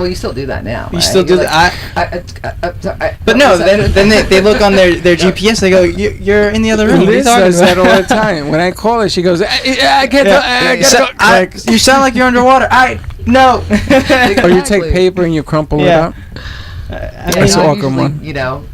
Well, you still do that now. You right? still do You're that. But no, then they look on their GPS. They go, you're in the other room. Liz says that all the time. When I call her, she goes, I can't. You sound like you're underwater. No. Or you take paper and you crumple it up. That's an awkward one.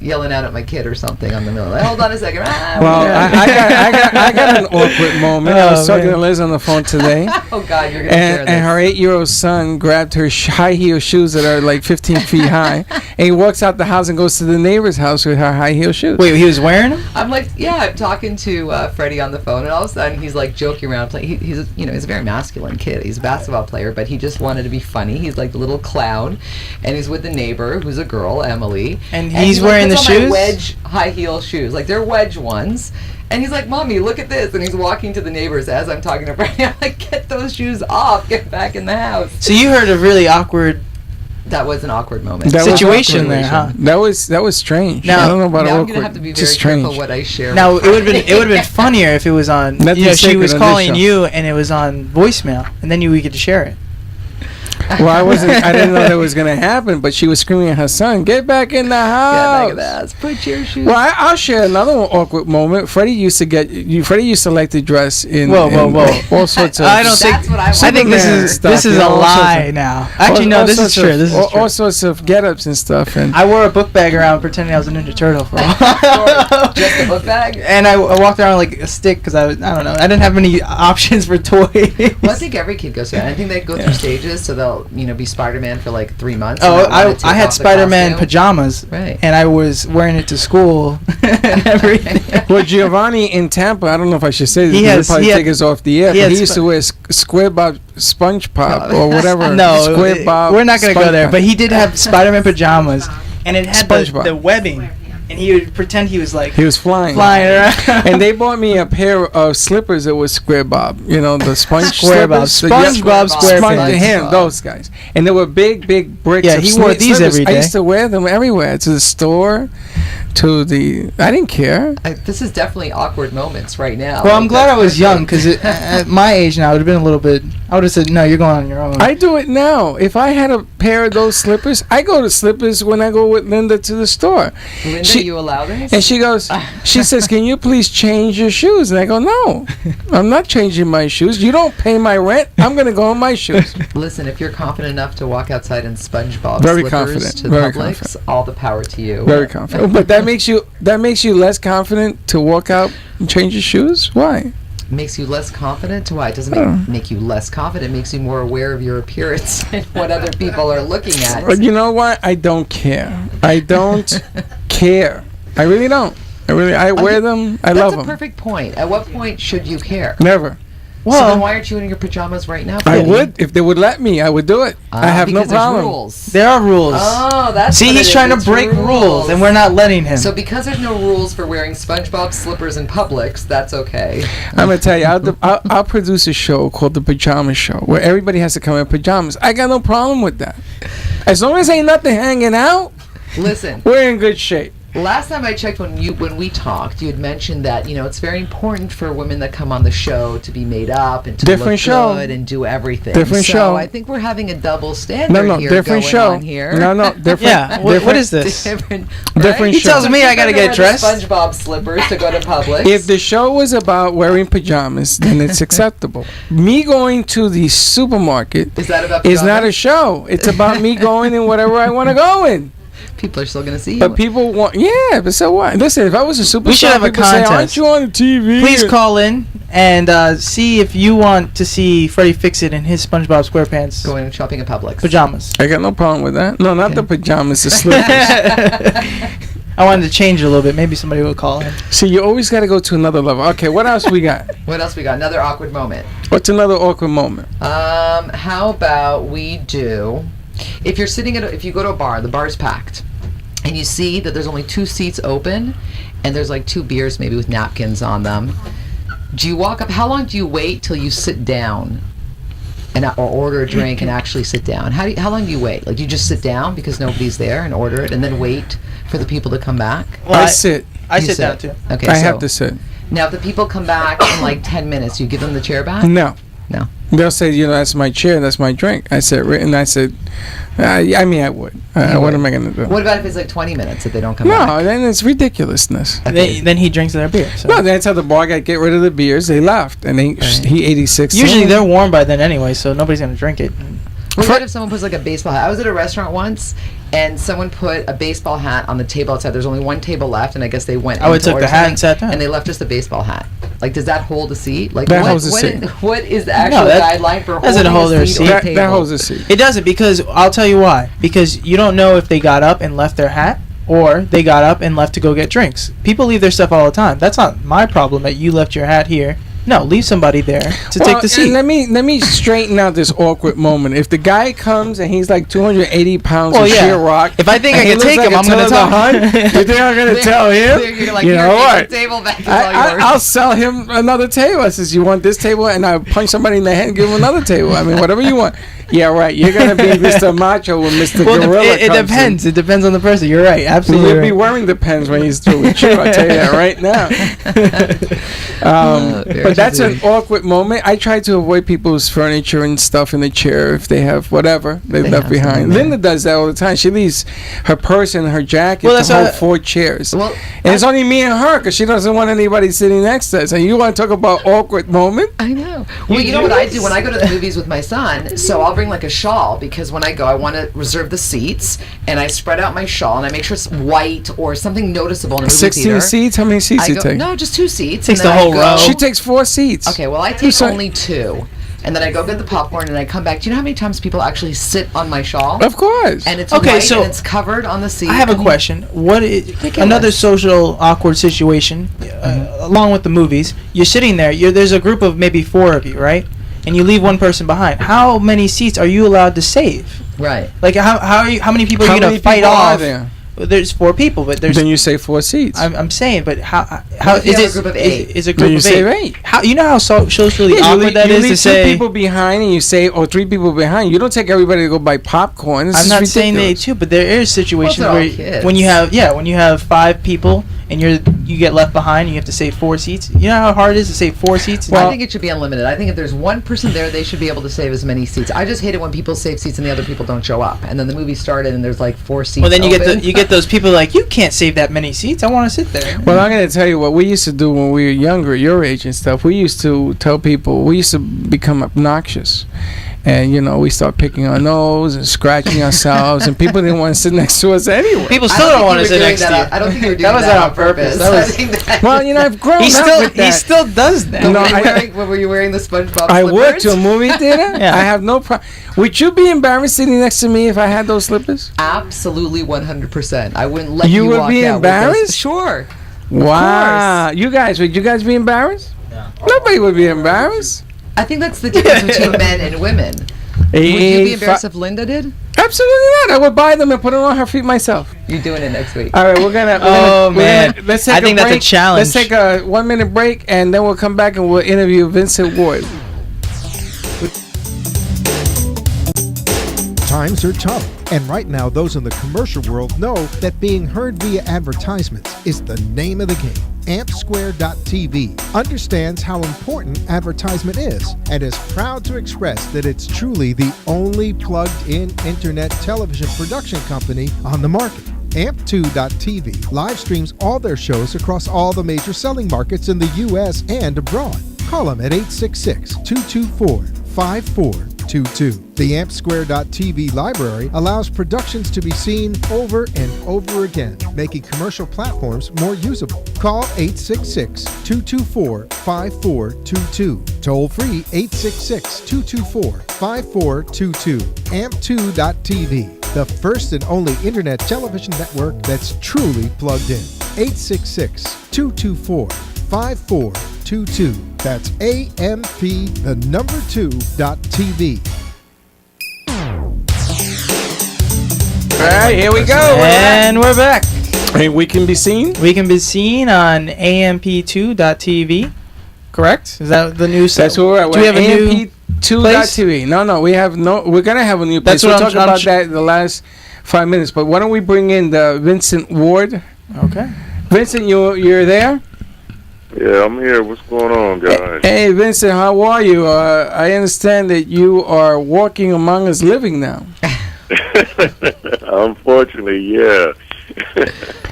Yelling out at my kid or something on the middle. Like, hold on a second. I got an awkward moment. I was talking to Liz on the phone today. Oh God, you're gonna share this. And her 8-year-old son grabbed her high heel shoes that are like 15 feet high, and he walks out the house and goes to the neighbor's house with her high heel shoes. Wait, he was wearing them? I'm like, I'm talking to Freddie on the phone, and all of a sudden he's like joking around. He's a very masculine kid. He's a basketball player, but he just wanted to be funny. He's like the little clown, and he's with the neighbor who's a girl, Emily, and he's wearing the shoes, wedge high heel shoes, like they're wedge ones. And he's like, "Mommy, look at this!" And he's walking to the neighbors as I'm talking to Freddie. I'm like, "Get those shoes off! Get back in the house!" So you heard a really awkward. That was an awkward moment. Situation there, huh? That was strange. Now, I don't know about now awkward. I'm gonna have to be very careful what I share. Now it would have been funnier if it was on. She was calling you and it was on voicemail, and then we get to share it. Well, I didn't know that was gonna happen, but she was screaming at her son, "Get back in the house! Get back in the house! Put your shoes." Well, I'll share another awkward moment. Freddie used to like to dress in all sorts of. I don't think. I think this is a lie now. Actually, no, this is true. This is true. All sorts of get-ups and stuff. And I wore a book bag around pretending I was a Ninja Turtle for a while. Just a book bag? And I walked around like a stick because I don't know. I didn't have many options for toys. Well, I think every kid goes through that. I think they go through stages, so they'll be Spider-Man for like 3 months. Oh, I had Spider-Man pajamas, right? And I was wearing it to school and everything. Well, Giovanni in Tampa, I don't know if I should say this. He'll probably take us off the air. But he used to wear SquareBob SpongeBob or whatever. No, SquareBob. We're not gonna go there. But he did have Spider-Man pajamas, and it had the webbing. And he would pretend he was like... He was flying around. And they bought me a pair of slippers that was SquareBob. You know, the sponge SquareBob. SpongeBob SquarePants. Those guys. And they were big bricks of he wore these every day. I used to wear them everywhere. To the store, to the... I didn't care. This is definitely awkward moments right now. Well, I'm glad I was young, because at my age now, it would have been a little bit... I would have said, no, you're going on your own. I do it now. If I had a pair of those slippers, I go to slippers when I go with Linda to the store. Linda, you allow this? And she goes, she says, "Can you please change your shoes?" And I go, "No, I'm not changing my shoes. You don't pay my rent. I'm going to go in my shoes." Listen, if you're confident enough to walk outside in SpongeBob very slippers confident. to Very Publix, confident. all the power to you. Very confident. But that makes you less confident to walk out and change your shoes? Why? Makes you less confident? Why? It doesn't make you less confident. It makes you more aware of your appearance and what other people are looking at. But you know what? I don't care. I don't care. I really don't. I wear them. I love them. That's a perfect point. At what point should you care? Never. Well, so then why aren't you in your pajamas right now? I would. If they would let me, I would do it. I have no problem. Rules. There are rules. Oh, that's See, he's trying to break rules, and we're not letting him. So because there's no rules for wearing SpongeBob slippers in Publix, that's okay. I'm going to tell you, I'll produce a show called The Pajama Show, where everybody has to come in pajamas. I got no problem with that. As long as ain't nothing hanging out, listen, we're in good shape. Last time I checked, when we talked, you had mentioned that it's very important for women that come on the show to be made up and to look good and do everything. Different show. I think we're having a double standard here different going show. on here. No, different. Yeah, what is this? Different He tells me I gotta get dressed. SpongeBob slippers to go to Publix. If the show was about wearing pajamas, then it's acceptable. Me going to the supermarket is not a show. It's about me going in whatever I want to go in. People are still going to see you. But people want... Yeah, but so what? Listen, if I was a superstar... We should have a contest. Say, aren't you on the TV? Please call in and see if you want to see Freddie Fix-It in his SpongeBob SquarePants... Going shopping at Publix. Pajamas. I got no problem with that. No, not the pajamas, the slippers. I wanted to change it a little bit. Maybe somebody will call in. See, you always got to go to another level. Okay, what else we got? What else we got? Another awkward moment. What's another awkward moment? How about we do... If you're sitting if you go to a bar, the bar's packed, and you see that there's only 2 seats open, and there's like 2 beers maybe with napkins on them, do you walk up? How long do you wait till you sit down, or order a drink and actually sit down? How long do you wait? Like, do you just sit down because nobody's there and order it, and then wait for the people to come back? Well, I sit. I sit down too. Okay, I have to sit. Now, if the people come back in like 10 minutes, you give them the chair back? No. They'll say, that's my chair, that's my drink. I said, I would. What am I going to do? What about if it's like 20 minutes if they don't come back? No, then it's ridiculousness. Then he drinks their beer. So. No, that's how the bar got get rid of the beers. They left, and he 86. Usually they're warm by then anyway, so nobody's going to drink it. What about if someone puts like a baseball hat? I was at a restaurant once, and someone put a baseball hat on the table outside. There's only one table left, and I guess they went. I took the hat and sat down. And they left just a baseball hat. Like, does that hold a seat? Like, that holds a seat. What is the actual guideline for holding a seat? That holds a seat. It doesn't, because I'll tell you why. Because you don't know if they got up and left their hat, or they got up and left to go get drinks. People leave their stuff all the time. That's not my problem that you left your hat here. No, leave somebody there to take the seat. Let me straighten out this awkward moment. If the guy comes and he's like 280 pounds of sheer rock, if I think I can take him, I'm going to tell him. You think I'm going to tell him? You're like, you know what? Table back is all yours. I'll sell him another table. I says, you want this table? And I punch somebody in the head and give him another table. I mean, whatever you want. Yeah, right. You're going to be Mr. Macho when Mr. Gorilla it depends. It depends on the person. You're right. Absolutely. He'll be wearing the pens when he's through with you. I'll tell you that right now. But that's an awkward moment. I try to avoid people's furniture and stuff in the chair if they have whatever they left behind. Linda does that all the time. She leaves her purse and her jacket to hold 4 chairs. And it's only me and her because she doesn't want anybody sitting next to us. And you want to talk about awkward moment? I know. Well, you know what I do when I go to the movies with my son? So I'll bring like a shawl because when I go, I want to reserve the seats. And I spread out my shawl and I make sure it's white or something noticeable in the movie 16 theater. seats? How many seats do you take? No, just 2 seats. Takes the whole row. She takes 4 seats. Okay, well, I take only 2. And then I go get the popcorn and I come back. Do you know how many times people actually sit on my shawl? Of course. And it's white and it's covered on the seat. I have a question. What is another social awkward situation along with the movies? You're sitting there. There's a group of maybe 4 of you, right? And you leave one person behind. How many seats are you allowed to save? Right. Like how many people are you going to fight off? There's 4 people, but there's. Then you say 4 seats. I'm saying, but how is it a group of 8? Is a group of 8? Say 8. How you know how socially awkward that is to say 2 people behind and you say 3 people behind. You don't take everybody to go buy popcorn. I'm not saying they too, but there is situations where when you have 5 people and you get left behind, and you have to save 4 seats. You know how hard it is to save 4 seats? Well, I think it should be unlimited. I think if there's one person there, they should be able to save as many seats. I just hate it when people save seats and the other people don't show up, and then the movie started and there's like 4 seats. Well, then you get those people like, you can't save that many seats. I want to sit there. Well, I'm going to tell you what we used to do when we were younger, your age and stuff. We used to tell people, we used to become obnoxious. And, we start picking our nose and scratching ourselves, and people didn't want to sit next to us anyway. People still don't want to sit next to you. I don't think you were doing that on purpose. Well, I've grown up with that. He still does that. Were you wearing the SpongeBob I slippers? went to a movie theater. Yeah. I have no problem. Would you be embarrassed sitting next to me if I had those slippers? Absolutely 100%. I wouldn't let you walk out. You would be embarrassed? Sure. Wow. Would you guys be embarrassed? No. Nobody would be embarrassed. I think that's the difference between men and women. Would you be embarrassed if Linda did? Absolutely not. I would buy them and put them on her feet myself. You're doing it next week. All right, we're gonna let's take I think that's a challenge. Let's take a 1-minute break and then we'll come back and we'll interview Vincent Ward. Times are tough, and right now those in the commercial world know that being heard via advertisements is the name of the game. AmpSquare.tv understands how important advertisement is and is proud to express that it's truly the only plugged-in internet television production company on the market. Amp2.tv live streams all their shows across all the major selling markets in the U.S. and abroad. Call them at 866-224-5422. The AmpSquare.tv library allows productions to be seen over and over again, making commercial platforms more usable. Call 866-224-5422. Toll free 866-224-5422. Amp2.tv, the first and only internet television network that's truly plugged in. 866-224-5422. That's AMP2.TV. All right, here we go. And we're back. Hey, we can be seen? We can be seen on AMP2.TV. Correct? Is that the new site? That's where we're at. Do we have a new AMP2.TV. No, we have no. We're going to have a new place. We'll talk about that in the last 5 minutes. But why don't we bring in the Vincent Ward? Okay. Vincent, you're there? Yeah, I'm here. What's going on, guys? Hey, Vincent, how are you? I understand that you are walking among us living now. Unfortunately, yeah.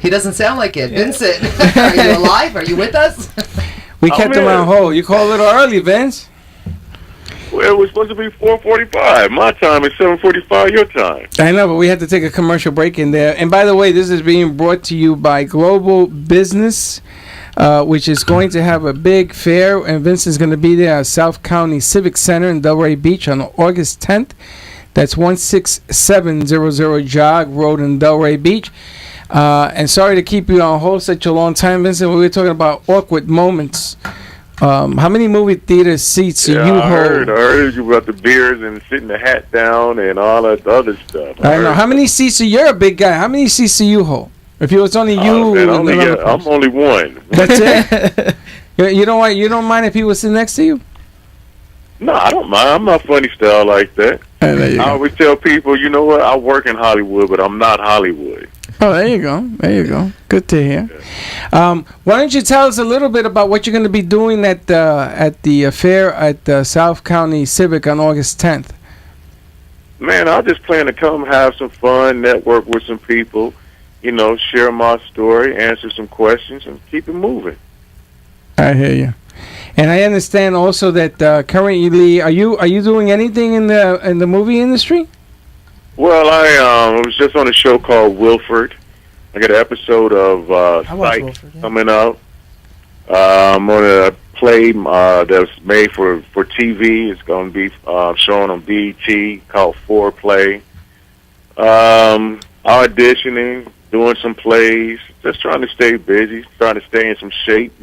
He doesn't sound like it. Vincent, are you alive? Are you with us? We kept him on hold. You called a little early, Vince. Well, it was supposed to be 4:45. My time is 7:45. Your time. I know, but we had to take a commercial break in there. And by the way, this is being brought to you by Global Business, which is going to have a big fair. And Vince is going to be there at South County Civic Center in Delray Beach on August 10th. That's 16700 Jog Road in Delray Beach. And sorry to keep you on hold such a long time, Vincent. We were talking about awkward moments. How many movie theater seats do you hold? I heard you about the beers and sitting the hat down and all that other stuff. I know. How many seats? You're a big guy. How many seats do you hold? If it was only you, man, I'm only one. That's it. You don't mind if people sit next to you? No, I don't mind. I'm not funny style like that. I always tell people, you know what? I work in Hollywood, but I'm not Hollywood. Oh, there you go. There you go. Good to hear. Why don't you tell us a little bit about what you're going to be doing at the fair at South County Civic on August 10th? Man, I just plan to come have some fun, network with some people, share my story, answer some questions, and keep it moving. I hear you. And I understand also that currently, are you doing anything in the movie industry? Well, I was just on a show called Wilford. I got an episode of Psych coming up. I'm on a play that's made for TV. It's going to be shown on BET called Foreplay. Auditioning, doing some plays, just trying to stay busy, trying to stay in some shape.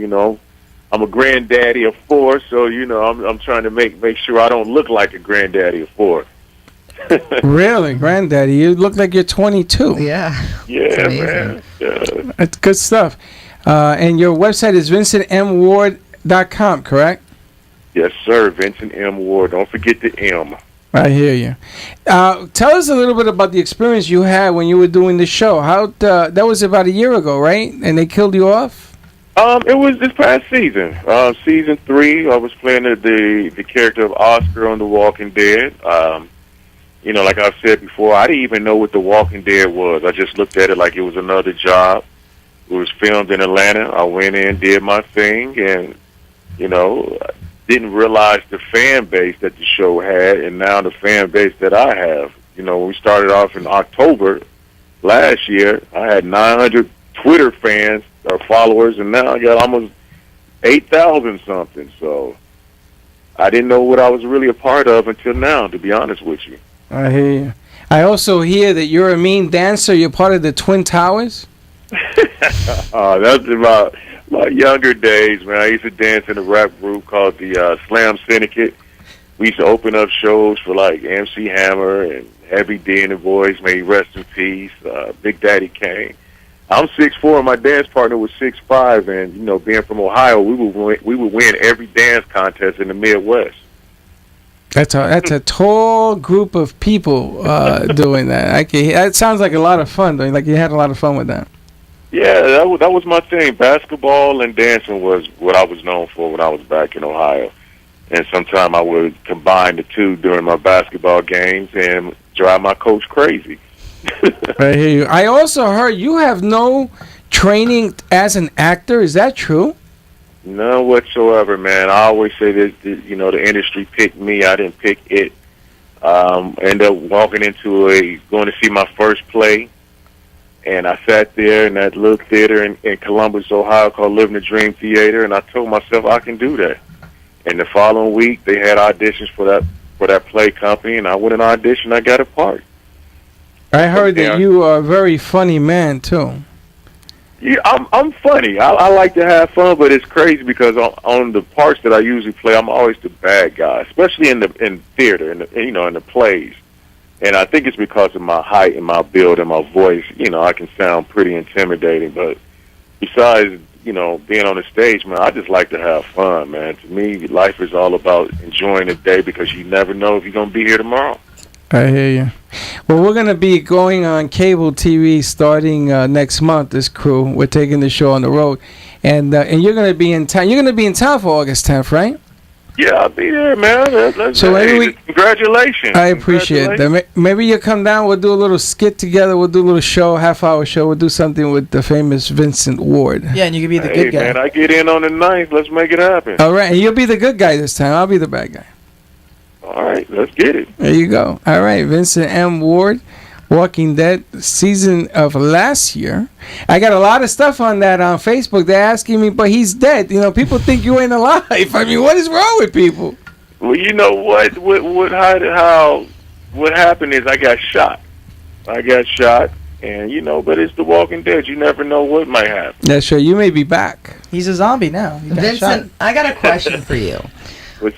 I'm a granddaddy of 4, so I'm trying to make sure I don't look like a granddaddy of 4. Really, granddaddy? You look like you're 22. Yeah. Yeah, man. Yeah. That's good stuff. And your website is vincentmward.com, correct? Yes, sir. Vincent M. Ward. Don't forget the M. I hear you. Tell us a little bit about the experience you had when you were doing the show. That was about a year ago, right? And they killed you off? It was this past season. Season 3, I was playing the character of Oscar on The Walking Dead. Like I've said before, I didn't even know what The Walking Dead was. I just looked at it like it was another job. It was filmed in Atlanta. I went in, did my thing, and, didn't realize the fan base that the show had, and now the fan base that I have. When we started off in October last year, I had 900 Twitter fans or followers, and now I got almost 8,000 something. So I didn't know what I was really a part of until now, to be honest with you. I hear you. I also hear that you're a mean dancer. You're part of the Twin Towers? That's about my younger days, man. I used to dance in a rap group called the Slam Syndicate. We used to open up shows for like MC Hammer and Heavy D and the Boys, may he rest in peace, Big Daddy Kane. I'm 6'4", and my dance partner was 6'5", and being from Ohio, we would win every dance contest in the Midwest. That's a tall group of people doing that. That sounds like a lot of fun, though. Like you had a lot of fun with that. Yeah, that was my thing. Basketball and dancing was what I was known for when I was back in Ohio. And sometimes I would combine the two during my basketball games and drive my coach crazy. I hear you. I also heard you have no training as an actor. Is that true? None whatsoever, man. I always say that the industry picked me. I didn't pick it. Ended up walking into going to see my first play, and I sat there in that little theater in Columbus, Ohio called Living the Dream Theater, and I told myself I can do that. And the following week, they had auditions for that play company, and I went and auditioned. I got a part. I heard that you are a very funny man too. Yeah, I'm funny. I like to have fun, but it's crazy because on the parts that I usually play, I'm always the bad guy, especially in theater, in the plays. And I think it's because of my height and my build and my voice. I can sound pretty intimidating, but besides, being on the stage, man, I just like to have fun, man. To me, life is all about enjoying the day because you never know if you're gonna be here tomorrow. I hear you. Well, we're gonna be going on cable TV starting next month. This crew, we're taking the show on the road, and you're gonna be in town. You're gonna be in town for August 10th, right? Yeah, I'll be there, man. So maybe congratulations. I appreciate that. Maybe you come down. We'll do a little skit together. We'll do a little show, half-hour show. We'll do something with the famous Vincent Ward. Yeah, and you can be the good guy. Man, I get in on the 9th. Let's make it happen. All right, and you'll be the good guy this time. I'll be the bad guy. All right, let's get it. There you go. All right, Vincent M. Ward, Walking Dead, season of last year. I got a lot of stuff on that on Facebook. They're asking me, but he's dead. You know, people think you ain't alive. I mean, what is wrong with people? Well, you know what happened is I got shot. And, but it's The Walking Dead. You never know what might happen. That's right. You may be back. He's a zombie now. Vincent, shot. I got a question for you.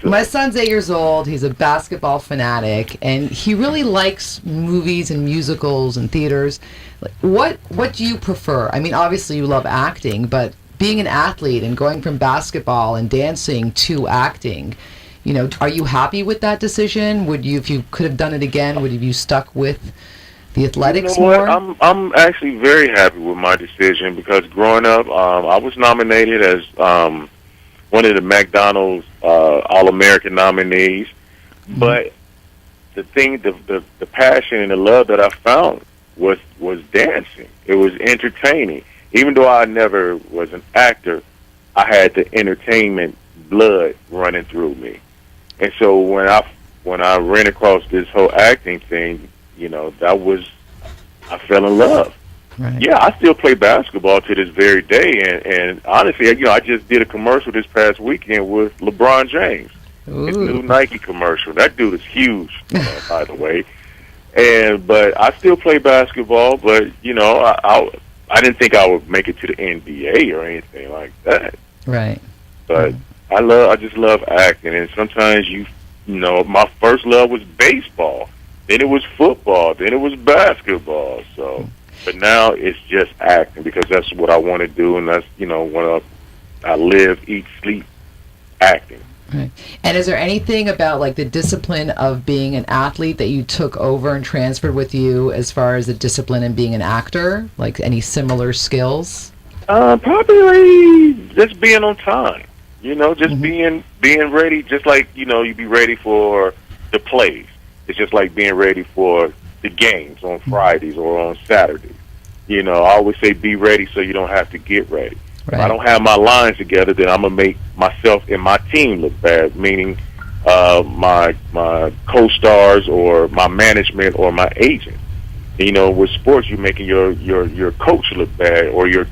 My son's 8 years old. He's a basketball fanatic, and he really likes movies and musicals and theaters. What do you prefer? I mean, obviously you love acting, but being an athlete and going from basketball and dancing to acting, are you happy with that decision? Would you, if you could have done it again, would you stuck with the athletics more? I'm actually very happy with my decision because growing up, I was nominated as one of the McDonald's All-American nominees. Mm-hmm. But the thing, the passion and the love that I found was dancing. It was entertaining. Even though I never was an actor, I had the entertainment blood running through me. And so when I ran across this whole acting thing, I fell in love. Right. Yeah, I still play basketball to this very day, and honestly, I just did a commercial this past weekend with LeBron James. Ooh. His new Nike commercial. That dude is huge, by the way. But I still play basketball, but I didn't think I would make it to the NBA or anything like that. Right. But I just love acting, and sometimes my first love was baseball, then it was football, then it was basketball. So. But now it's just acting because that's what I want to do, and that's what I live, eat, sleep, acting. Right. And is there anything about the discipline of being an athlete that you took over and transferred with you as far as the discipline in being an actor? Like any similar skills? Probably just being on time. Just mm-hmm. being ready, just like you be ready for the plays. It's just like being ready for the games on Fridays or on Saturdays. I always say be ready so you don't have to get ready. Right. If I don't have my lines together, then I'm going to make myself and my team look bad, meaning my co-stars or my management or my agent. With sports, you're making your coach look bad or your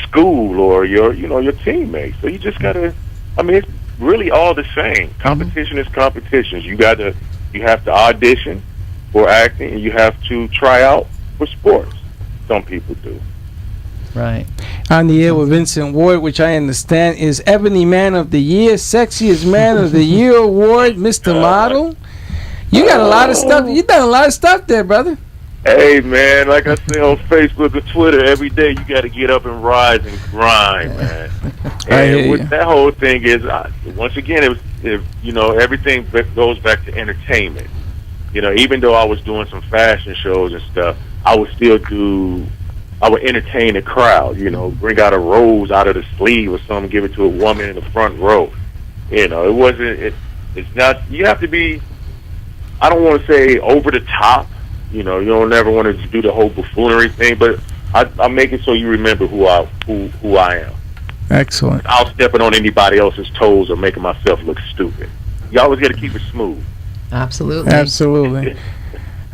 school or your teammates. So you just got to, it's really all the same. Competition is competition. You have to audition for acting, and you have to try out for sports. Some people do. Right. On the air with Vincent Ward, which I understand is Ebony Man of the Year, Sexiest Man of the Year Award, Mr. Model. You got a lot of stuff. You done a lot of stuff there, brother. Hey, man, like I say on Facebook or Twitter, every day you got to get up and rise and grind, man. And what that whole thing is, once again, everything goes back to entertainment. Even though I was doing some fashion shows and stuff, I would entertain the crowd, bring out a rose out of the sleeve or something, give it to a woman in the front row. It's not, you have to be, I don't want to say over the top. You don't never want to do the whole buffoonery thing, but I make it so you remember who I am. Excellent. Without stepping on anybody else's toes or making myself look stupid. You always got to keep it smooth. Absolutely.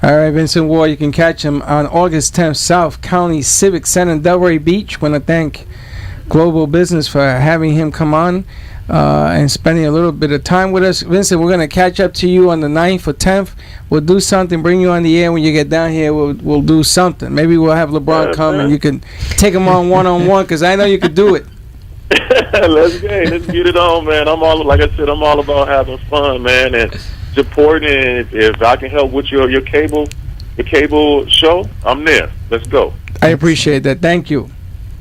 All right, Vincent Ward, you can catch him on August 10th, South County Civic Center in Delray Beach. Want to thank Global Business for having him come on and spending a little bit of time with us. Vincent, we're going to catch up to you on the 9th or 10th. We'll do something, bring you on the air when you get down here. We'll do something. Maybe we'll have LeBron come and you can take him on one-on-one because I know you could do it. Let's get it on, man. I'm all about having fun, man, and supporting. And if I can help with your cable show, I'm there. Let's go. I appreciate that. Thank you.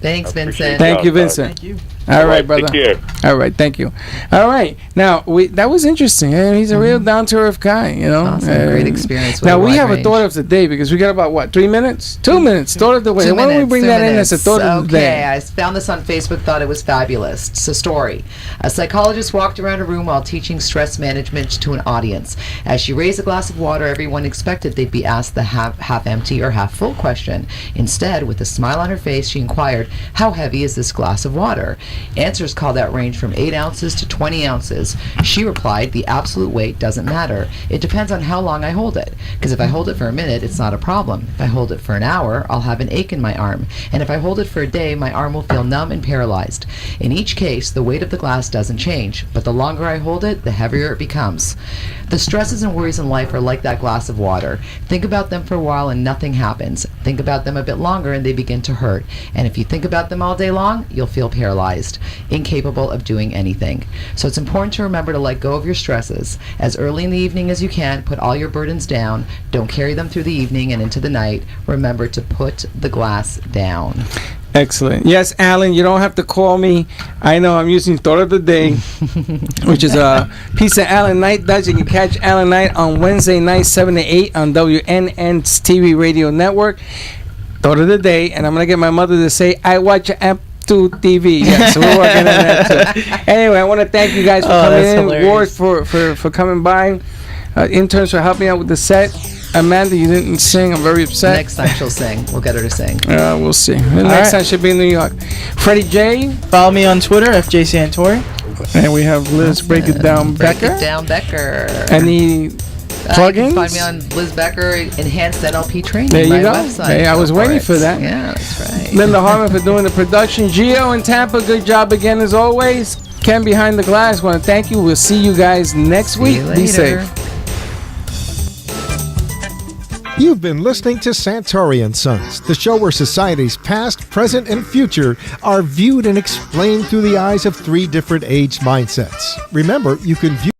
Thanks, Vincent. Thank you, Vincent. Thank you. All right, brother. Take care. All right, thank you. All right, now that was interesting. He's a real down to earth guy, you know. Awesome. Great experience. With Now a we wide have range. a thought of the day because we got about what 3 minutes, 2 minutes. Thought of the day. 2 Why don't we minutes, bring 2 that in as a minutes. thought of the day? Okay, I found this on Facebook, thought it was fabulous. It's a story. A psychologist walked around a room while teaching stress management to an audience. As she raised a glass of water, everyone expected they'd be asked the half empty or half full question. Instead, with a smile on her face, she inquired, "How heavy is this glass of water?" Answers called out range from 8 ounces to 20 ounces. She replied, "The absolute weight doesn't matter. It depends on how long I hold it. Because if I hold it for a minute, it's not a problem. If I hold it for an hour, I'll have an ache in my arm. And if I hold it for a day, my arm will feel numb and paralyzed. In each case, the weight of the glass doesn't change, but the longer I hold it, the heavier it becomes." The stresses and worries in life are like that glass of water. Think about them for a while and nothing happens. Think about them a bit longer and they begin to hurt. And if you think about them all day long, you'll feel paralyzed, incapable of doing anything. So it's important to remember to let go of your stresses. As early in the evening as you can, put all your burdens down. Don't carry them through the evening and into the night. Remember to put the glass down. Excellent. Yes, Alan, you don't have to call me. I know I'm using Thought of the Day, which is a piece of Alan Knight does. You can catch Alan Knight on Wednesday night, 7 to 8 on WNN's TV radio network. Thought of the Day, and I'm going to get my mother to say, "I watch Amp to TV." Yeah, so we're working on that too. Anyway, I want to thank you guys for coming in. Hilarious. Ward for coming by. Interns for helping out with the set. Amanda, you didn't sing. I'm very upset. Next time she'll sing. We'll get her to sing. We'll see. The next time she'll be in New York. Freddie J. Follow me on Twitter, FJ Santory. And we have Liz Break It Down Break Becker. It Down Becker. Any You plugins? can find me on Liz Becker Enhanced NLP Training. There you my go. Website. Hey, I was Go waiting it. for that. Yeah, that's right. Linda Harmon for doing the production. Gio in Tampa, good job again as always. Ken behind the glass, want to thank you. We'll see you guys next See week. you Be later. safe. You've been listening to Santory and Sons, the show where society's past, present, and future are viewed and explained through the eyes of 3 different age mindsets. Remember, you can view